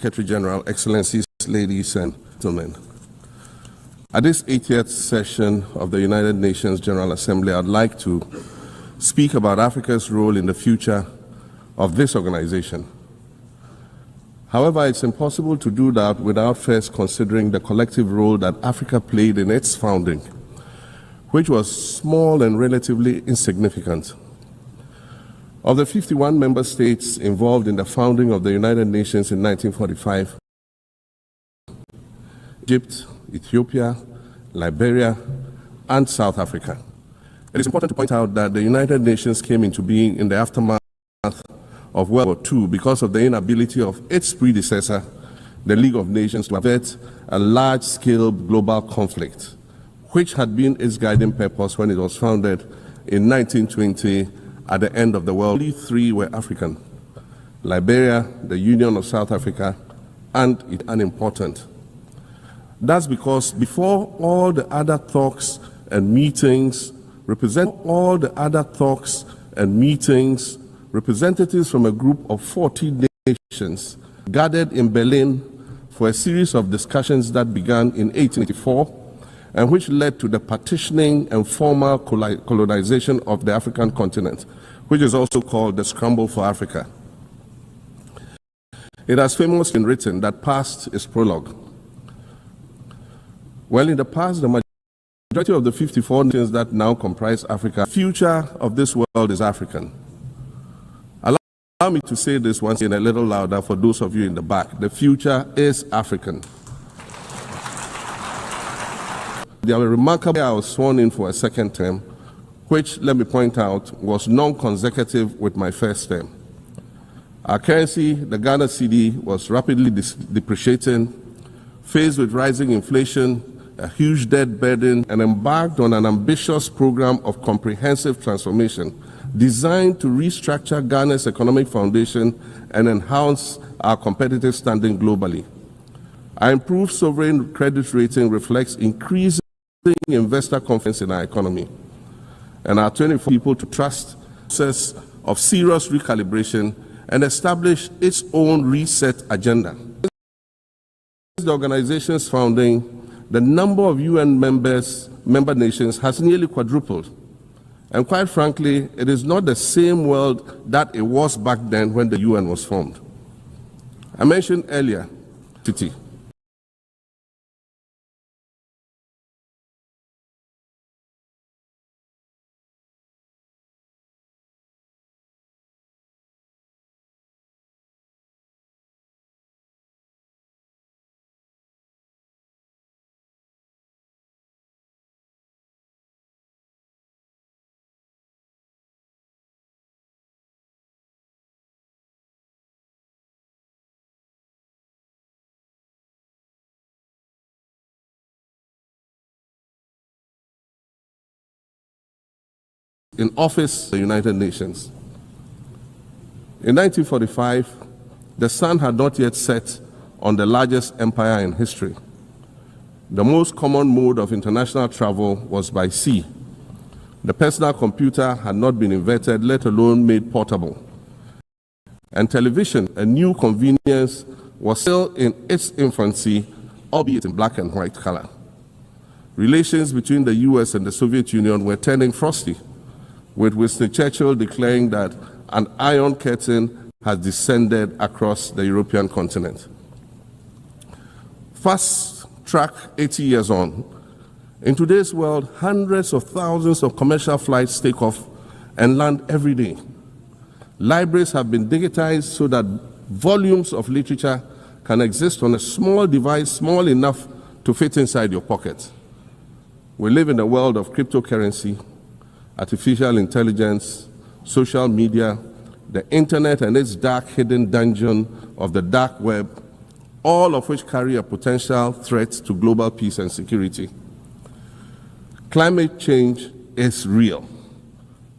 Secretary General, Excellencies, ladies and gentlemen. At this 80th session of the United Nations General Assembly, I'd like to speak about Africa's role in the future of this organization. However, it's impossible to do that without first considering the collective role that Africa played in its founding, which was small and relatively insignificant. Of the 51 member states involved in the founding of the United Nations in 1945, Egypt, Ethiopia, Liberia, and South Africa. It is important to point out that the United Nations came into being in the aftermath of World War II because of the inability of its predecessor, the League of Nations, to avert a large-scale global conflict, which had been its guiding purpose when it was founded in 1920 at the end of the world. Only three were African: Liberia, the Union of South Africa, and unimportant. That's because before all the other talks and meetings, representatives from a group of 40 nations gathered in Berlin for a series of discussions that began in 1884 and which led to the partitioning and formal colonization of the African continent, which is also called the Scramble for Africa. It has famously been written that past is prologue. Well, in the past, the majority of the 54 nations that now comprise Africa, the future of this world is African. Allow me to say this once again a little louder for those of you in the back. The future is African. They are remarkable. I was sworn in for a second term, which, let me point out, was non-consecutive with my first term. Our currency, the Ghana cedi, was rapidly depreciating, faced with rising inflation, a huge debt burden, and embarked on an ambitious program of comprehensive transformation designed to restructure Ghana's economic foundation and enhance our competitive standing globally. Our improved sovereign credit rating reflects increasing investor confidence in our economy, and our 24 people to trust the process of serious recalibration and establish its own reset agenda. Since the organization's founding, the number of UN member nations has nearly quadrupled. And quite frankly, it is not the same world that it was back then when the UN was formed. I mentioned earlier, city. In office, the United Nations. In 1945, the sun had not yet set on the largest empire in history. The most common mode of international travel was by sea. The personal computer had not been invented, let alone made portable. And television, a new convenience, was still in its infancy, albeit in black and white color. Relations between the US and the Soviet Union were turning frosty, with Winston Churchill declaring that an iron curtain has descended across the European continent. Fast track 80 years on, in today's world, hundreds of thousands of commercial flights take off and land every day. Libraries have been digitized so that volumes of literature can exist on a small device, small enough to fit inside your pocket. We live in a world of cryptocurrency, artificial intelligence, social media, the internet and its dark hidden dungeon of the dark web, all of which carry a potential threat to global peace and security. Climate change is real,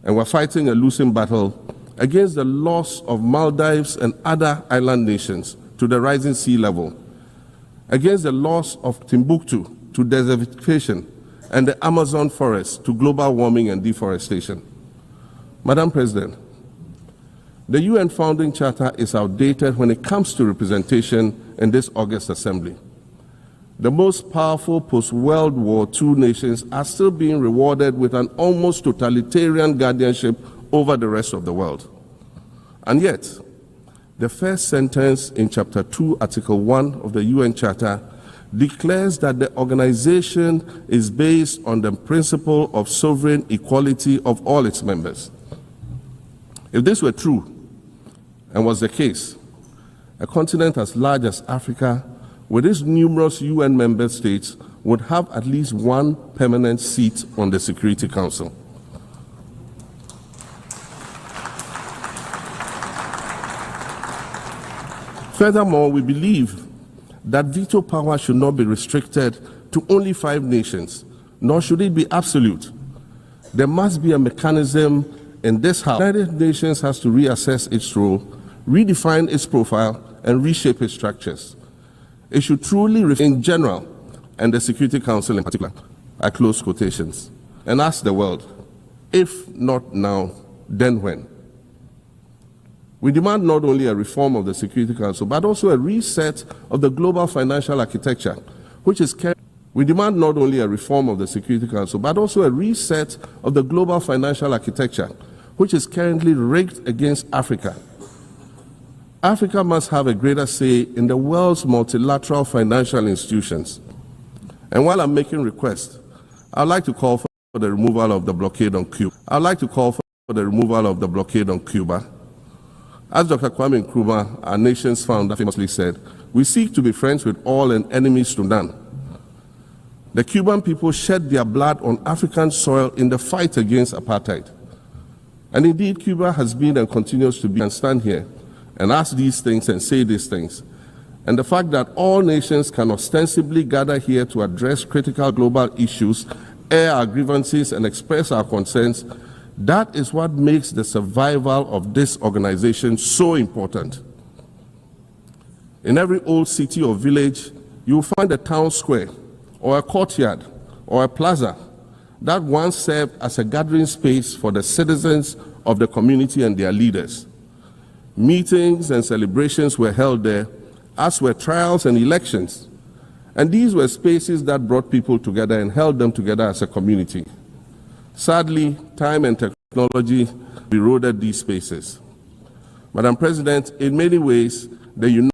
and we're fighting a losing battle against the loss of Maldives and other island nations to the rising sea level, against the loss of Timbuktu to desertification, and the Amazon forest to global warming and deforestation. Madam President, The UN Founding Charter is outdated when it comes to representation in this August Assembly. The most powerful post-World War II nations are still being rewarded with an almost totalitarian guardianship over the rest of the world. And yet, the first sentence in Chapter 2, Article 1 of the UN Charter declares that the organization is based on the principle of sovereign equality of all its members. If this were true, and was the case, a continent as large as Africa, with its numerous UN member states, would have at least one permanent seat on the Security Council. Furthermore, we believe that veto power should not be restricted to only 5 nations, nor should it be absolute. There must be a mechanism in this House. The United Nations has to reassess its role, redefine its profile, and reshape its structures. It should truly in general, and the Security Council in particular, I close quotations, and ask the world, if not now, then when? We demand not only a reform of the Security Council, but also a reset of the global financial architecture, which is We demand not only a reform of the Security Council, but also a reset of the global financial architecture, which is currently rigged against Africa. Africa must have a greater say in the world's multilateral financial institutions. And while I'm making requests, I'd like to call for the removal of the blockade on Cuba. I'd like to call for the removal of the blockade on Cuba. As Dr. Kwame Nkrumah, our nation's founder, famously said, we seek to be friends with all and enemies to none. The Cuban people shed their blood on African soil in the fight against apartheid. And indeed, Cuba has been and continues to be and stand here and ask these things and say these things. And the fact that all nations can ostensibly gather here to address critical global issues, air our grievances, and express our concerns, that is what makes the survival of this organization so important. In every old city or village, you will find a town square, or a courtyard, or a plaza that once served as a gathering space for the citizens of the community and their leaders. Meetings and celebrations were held there, as were trials and elections. And these were spaces that brought people together and held them together as a community. Sadly, time and technology eroded these spaces. Madam President, in many ways, the